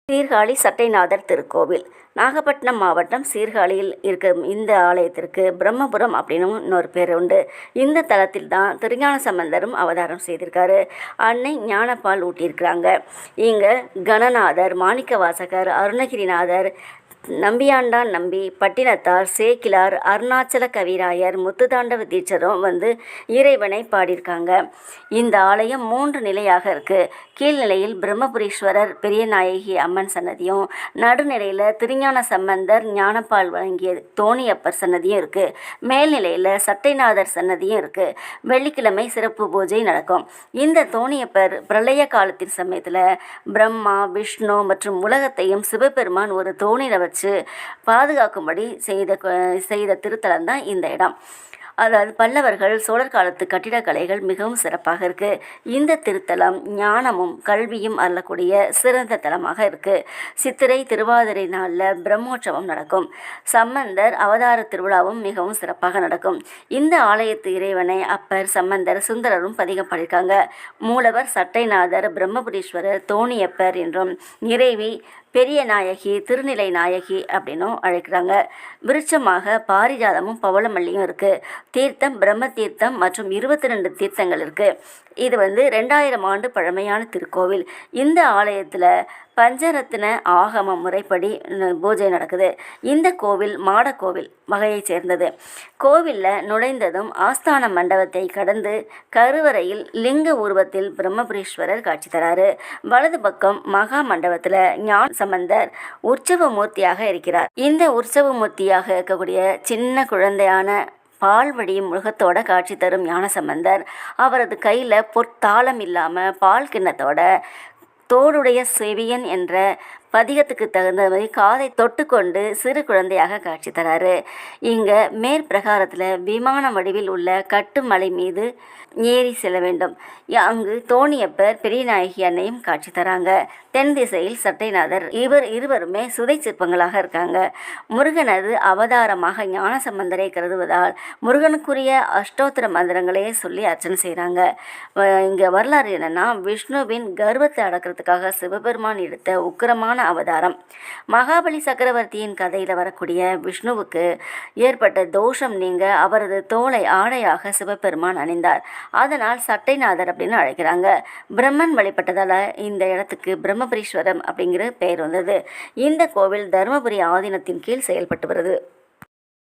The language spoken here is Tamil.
சீர்காழி சட்டைநாதர் திருக்கோவில் நாகப்பட்டினம் மாவட்டம் சீர்காழியில் இருக்கும் இந்த ஆலயத்திற்கு பிரம்மபுரம் அப்படின்னு இன்னொரு பேர் உண்டு. இந்த தலத்தில் தான் திருஞான சம்பந்தரும் அவதாரம் செய்திருக்காரு. அன்னை ஞானப்பால் ஊட்டியிருக்கிறாங்க. இங்கே கணநாதர், மாணிக்கவாசகர், அருணகிரிநாதர், நம்பியாண்டான் நம்பி, பட்டினத்தார், சேக்கிலார், அருணாச்சல கவிராயர், முத்துதாண்டவ தீட்சரும் இறைவனை பாடியிருக்காங்க. இந்த ஆலயம் 3 நிலையாக இருக்குது. கீழ்நிலையில் பிரம்மபுரீஸ்வரர் பெரியநாயகி அம்மன் சன்னதியும், நடுநிலையில் திருஞான சம்பந்தர் ஞானப்பால் வழங்கிய தோணியப்பர் சன்னதியும் இருக்குது. மேல்நிலையில் சட்டைநாதர் சன்னதியும் இருக்குது. வெள்ளிக்கிழமை சிறப்பு பூஜை நடக்கும். இந்த தோணியப்பர் பிரளய காலத்தின் சமயத்தில் பிரம்மா, விஷ்ணு மற்றும் உலகத்தையும் சிவபெருமான் ஒரு தோணியில் வச்சு பாதுகாக்கும்படி செய்த திருத்தலம் தான் இந்த இடம். அதாவது பல்லவர்கள், சோழர் காலத்து கட்டிடக்கலைகள் மிகவும் சிறப்பாக இருக்குது. இந்த திருத்தலம் ஞானமும் கல்வியும் அருளக்கூடிய சிறந்த தலமாக இருக்குது. சித்திரை திருவாதிரை நாளில் பிரம்மோற்சவம் நடக்கும். சம்பந்தர் அவதார திருவிழாவும் மிகவும் சிறப்பாக நடக்கும். இந்த ஆலயத்து இறைவனை அப்பர், சம்பந்தர், சுந்தரரும் பதிகம் பாடியிருக்காங்க. மூலவர் சட்டைநாதர், பிரம்மபுரீஸ்வரர், தோணியப்பர் என்றும், இறைவி பெரிய நாயகி, திருநிலை நாயகி அப்படின்னும் அழைக்கிறாங்க. விருட்சமாக பாரிஜாதமும் பவளமல்லியும் இருக்குது. தீர்த்தம் பிரம்ம தீர்த்தம் மற்றும் 22 தீர்த்தங்கள் இருக்குது. இது 2000 ஆண்டு பழமையான திருக்கோவில். இந்த ஆலயத்தில் பஞ்சரத்ன ஆகம முறைப்படி பூஜை நடக்குது. இந்த கோவில் மாடக்கோவில் வகையைச் சேர்ந்தது. கோவிலில் நுழைந்ததும் ஆஸ்தான மண்டபத்தை கடந்து கருவறையில் லிங்க உருவத்தில் பிரம்மபுரீஸ்வரர் காட்சி தராரு. வலது பக்கம் மகா மண்டபத்தில் ஞான சம்பந்தர் உற்சவ மூர்த்தியாக இருக்கிறார். இந்த உற்சவ மூர்த்தியாக இருக்கக்கூடிய சின்ன குழந்தையான பால் வடியும் முகத்தோட காட்சி தரும் ஞானசம்பந்தர் அவரது கையில் பொற்தாளம் இல்லாமல் பால் கிண்ணத்தோட தோடுடைய செவியன் என்ற பதிகத்துக்கு தகுந்த மாதிரி காதை தொட்டுக்கொண்டு சிறு குழந்தையாக காட்சி தராரு. இங்கே மேற்பிரகாரத்தில் விமான வடிவில் உள்ள கட்டுமலை மீது ஏறி செல்ல வேண்டும். அங்கு தோணியப்பர், பெரியநாயகி அன்னையும் காட்சி தராங்க. தென் திசையில் சட்டைநாதர். இருவருமே சுதை சிற்பங்களாக இருக்காங்க. முருகனது அவதாரமாக ஞானசம்பந்தரை கருதுவதால் முருகனுக்குரிய அஷ்டோத்திர மந்திரங்களையே சொல்லி அர்ச்சனை செய்கிறாங்க. இங்கே வரலாறு என்னென்னா, விஷ்ணுவின் கர்வத்தை அடக்கிறதுக்காக சிவபெருமான் எடுத்த உக்கிரமான அவதாரம். மகாபலி சக்கரவர்த்தியின் கதையில் வரக்கூடிய விஷ்ணுவுக்கு ஏற்பட்ட தோஷம் நீங்க அவரது தோலை ஆடையாக சிவபெருமான் அணிந்தார். அதனால் சட்டைநாதர் அப்படின்னு அழைக்கிறாங்க. பிரம்மன் வழிபட்டதால் இந்த இடத்துக்கு பிரம்மபுரீஸ்வரம் அப்படிங்கிற பெயர் வந்தது. இந்த கோவில் தருமபுரி ஆதீனத்தின் கீழ் செயல்பட்டு வருது.